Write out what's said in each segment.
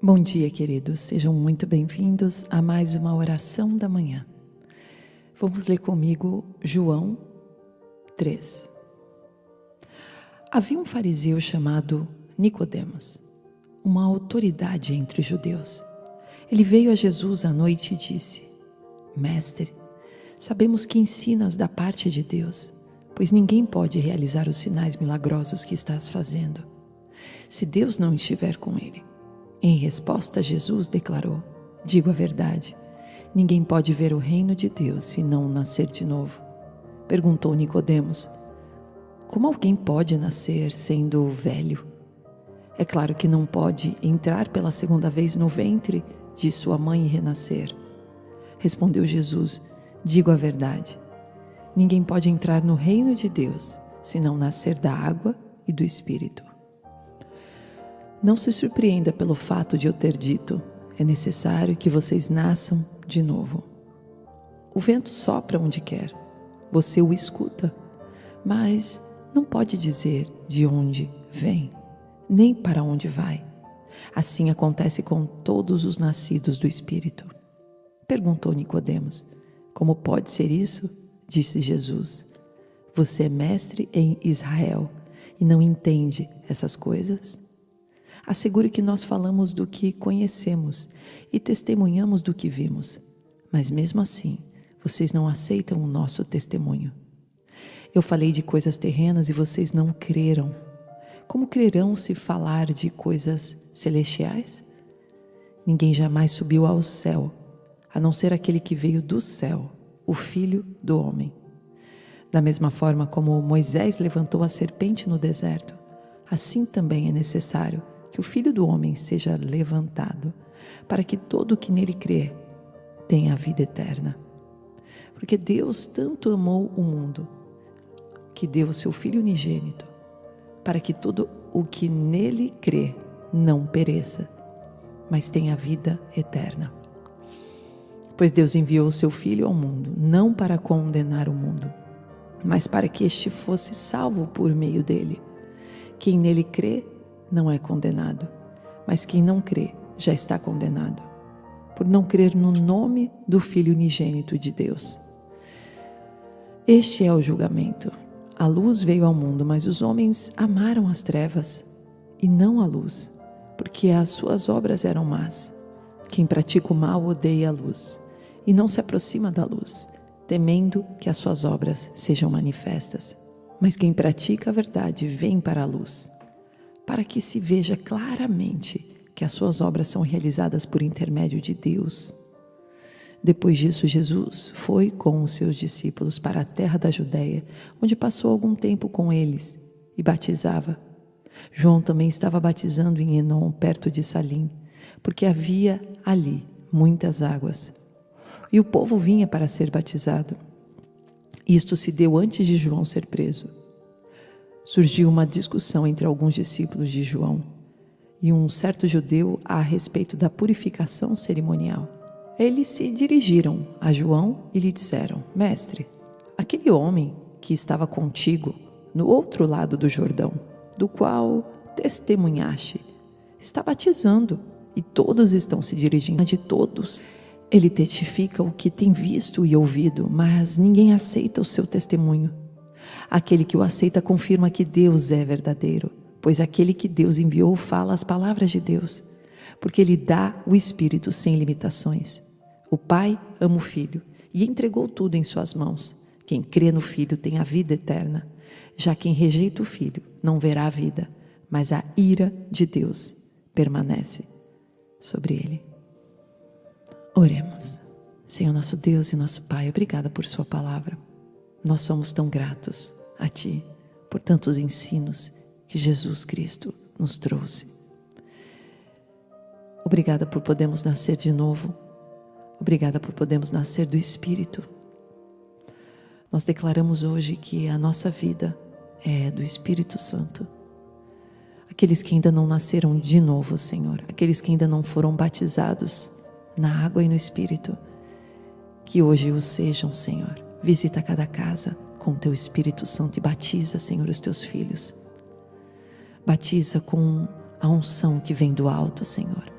Bom dia, queridos. Sejam muito bem-vindos a mais uma oração da manhã. Vamos ler comigo João 3. Havia um fariseu chamado Nicodemos, uma autoridade entre os judeus. Ele veio a Jesus à noite e disse: Mestre, sabemos que ensinas da parte de Deus, pois ninguém pode realizar os sinais milagrosos que estás fazendo, se Deus não estiver com ele. Em resposta, Jesus declarou: Digo a verdade, ninguém pode ver o reino de Deus se não nascer de novo. Perguntou Nicodemos: Como alguém pode nascer sendo velho? É claro que não pode entrar pela segunda vez no ventre de sua mãe e renascer. Respondeu Jesus: Digo a verdade, ninguém pode entrar no reino de Deus se não nascer da água e do Espírito. Não se surpreenda pelo fato de eu ter dito: é necessário que vocês nasçam de novo. O vento sopra onde quer, você o escuta, mas não pode dizer de onde vem, nem para onde vai. Assim acontece com todos os nascidos do Espírito. Perguntou Nicodemos: Como pode ser isso? Disse Jesus: Você é mestre em Israel e não entende essas coisas? Asseguro que nós falamos do que conhecemos e testemunhamos do que vimos, mas mesmo assim, vocês não aceitam o nosso testemunho. Eu falei de coisas terrenas e vocês não creram. Como crerão se falar de coisas celestiais? Ninguém jamais subiu ao céu, a não ser aquele que veio do céu, o Filho do Homem. Da mesma forma como Moisés levantou a serpente no deserto, assim também é necessário que o Filho do Homem seja levantado, para que todo o que nele crê tenha a vida eterna. Porque Deus tanto amou o mundo, que deu o seu Filho unigênito, para que todo o que nele crê não pereça, mas tenha a vida eterna. Pois Deus enviou o seu Filho ao mundo, não para condenar o mundo, mas para que este fosse salvo por meio dele. Quem nele crê não é condenado, mas quem não crê já está condenado, por não crer no nome do Filho unigênito de Deus. Este é o julgamento. A luz veio ao mundo, mas os homens amaram as trevas e não a luz, porque as suas obras eram más. Quem pratica o mal odeia a luz e não se aproxima da luz, temendo que as suas obras sejam manifestas. Mas quem pratica a verdade vem para a luz, para que se veja claramente que as suas obras são realizadas por intermédio de Deus. Depois disso, Jesus foi com os seus discípulos para a terra da Judeia, onde passou algum tempo com eles e batizava. João também estava batizando em Enom, perto de Salim, porque havia ali muitas águas. E o povo vinha para ser batizado. Isto se deu antes de João ser preso. Surgiu uma discussão entre alguns discípulos de João e um certo judeu a respeito da purificação cerimonial. Eles se dirigiram a João e lhe disseram: Mestre, aquele homem que estava contigo no outro lado do Jordão, do qual testemunhaste, está batizando e todos estão se dirigindo de todos. Ele testifica o que tem visto e ouvido, mas ninguém aceita o seu testemunho. Aquele que o aceita confirma que Deus é verdadeiro, pois aquele que Deus enviou fala as palavras de Deus, porque Ele dá o Espírito sem limitações. O Pai ama o Filho e entregou tudo em suas mãos. Quem crê no Filho tem a vida eterna. Já quem rejeita o Filho não verá a vida, mas a ira de Deus permanece sobre ele. Oremos. Senhor nosso Deus e nosso Pai, obrigada por sua palavra. Nós somos tão gratos a Ti por tantos ensinos que Jesus Cristo nos trouxe. Obrigada por podermos nascer de novo. Obrigada por podermos nascer do Espírito. Nós declaramos hoje que a nossa vida é do Espírito Santo. Aqueles que ainda não nasceram de novo, Senhor, aqueles que ainda não foram batizados na água e no Espírito, que hoje o sejam, Senhor. Visita cada casa com o Teu Espírito Santo e batiza, Senhor, os Teus filhos. Batiza com a unção que vem do alto, Senhor.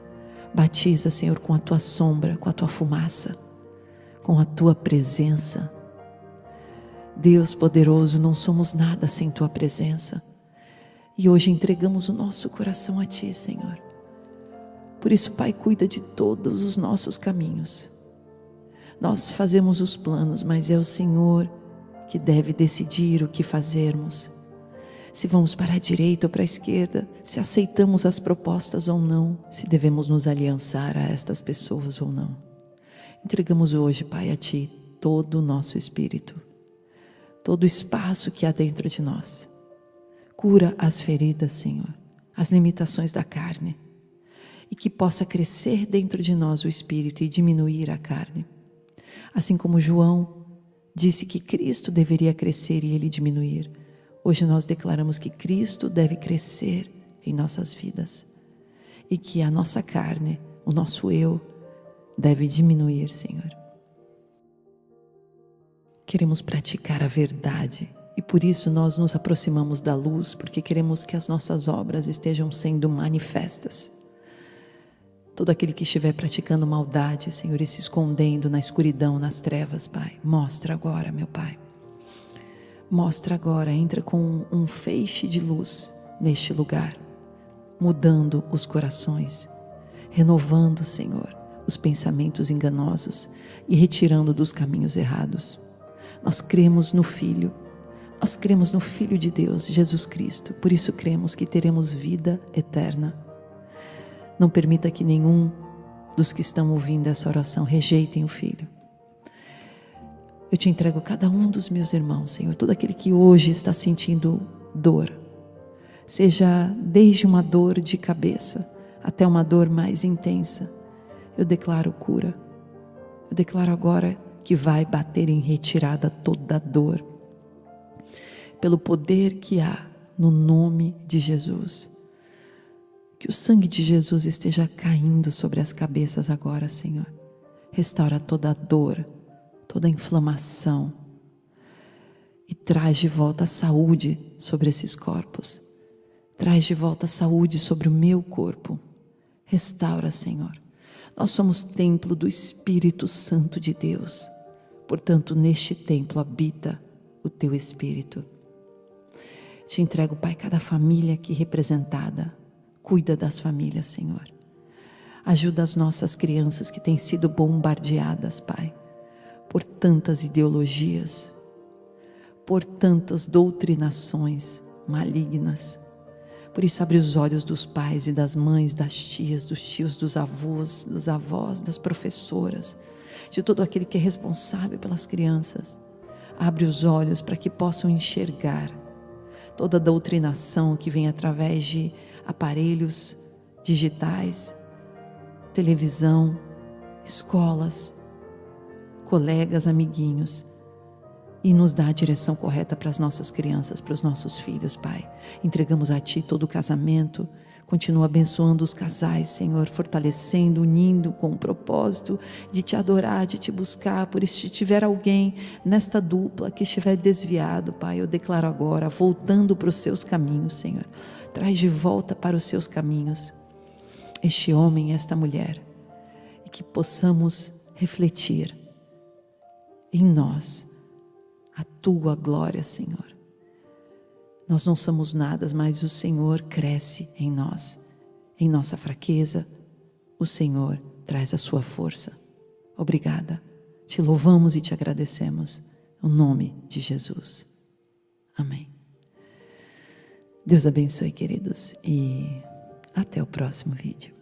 Batiza, Senhor, com a tua sombra, com a tua fumaça, com a tua presença. Deus poderoso, não somos nada sem tua presença. E hoje entregamos o nosso coração a ti, Senhor. Por isso, Pai, cuida de todos os nossos caminhos. Nós fazemos os planos, mas é o Senhor que deve decidir o que fazermos. Se vamos para a direita ou para a esquerda, se aceitamos as propostas ou não, se devemos nos aliançar a estas pessoas ou não. Entregamos hoje, Pai, a ti todo o nosso espírito, todo o espaço que há dentro de nós. Cura as feridas, Senhor, as limitações da carne, e que possa crescer dentro de nós o espírito e diminuir a carne. Assim como João disse que Cristo deveria crescer e ele diminuir, hoje nós declaramos que Cristo deve crescer em nossas vidas e que a nossa carne, o nosso eu, deve diminuir, Senhor. Queremos praticar a verdade e por isso nós nos aproximamos da luz, porque queremos que as nossas obras estejam sendo manifestas. Todo aquele que estiver praticando maldade, Senhor, e se escondendo na escuridão, nas trevas, Pai, mostra agora, meu Pai. Mostra agora, entra com um feixe de luz neste lugar, mudando os corações, renovando, Senhor, os pensamentos enganosos e retirando dos caminhos errados. Nós cremos no Filho, nós cremos no Filho de Deus, Jesus Cristo, por isso cremos que teremos vida eterna. Não permita que nenhum dos que estão ouvindo essa oração rejeitem o Filho. Eu te entrego cada um dos meus irmãos, Senhor, todo aquele que hoje está sentindo dor, seja desde uma dor de cabeça até uma dor mais intensa, eu declaro cura. Eu declaro agora que vai bater em retirada toda dor, pelo poder que há no nome de Jesus. Que o sangue de Jesus esteja caindo sobre as cabeças agora, Senhor. Restaura toda a dor, toda a inflamação e traz de volta a saúde sobre esses corpos. Traz de volta a saúde sobre o meu corpo. Restaura, Senhor. Nós somos templo do Espírito Santo de Deus. Portanto, neste templo habita o teu Espírito. Te entrego, Pai, cada família aqui representada. Cuida das famílias, Senhor. Ajuda as nossas crianças que têm sido bombardeadas, Pai, por tantas ideologias, por tantas doutrinações malignas. Por isso abre os olhos dos pais e das mães, das tias, dos tios, dos avós, das professoras, de todo aquele que é responsável pelas crianças. Abre os olhos para que possam enxergar toda a doutrinação que vem através de aparelhos digitais, televisão, escolas, colegas, amiguinhos, e nos dá a direção correta para as nossas crianças, para os nossos filhos, Pai. Entregamos a Ti todo o casamento, continua abençoando os casais, Senhor, fortalecendo, unindo com o propósito de Te adorar, de Te buscar. Por isso, se tiver alguém nesta dupla que estiver desviado, Pai, eu declaro agora, voltando para os seus caminhos, Senhor. Traz de volta para os seus caminhos este homem e esta mulher, e que possamos refletir em nós a Tua glória, Senhor. Nós não somos nada, mas o Senhor cresce em nós. Em nossa fraqueza, o Senhor traz a sua força. Obrigada. Te louvamos e te agradecemos. Em nome de Jesus. Amém. Deus abençoe, queridos, e até o próximo vídeo.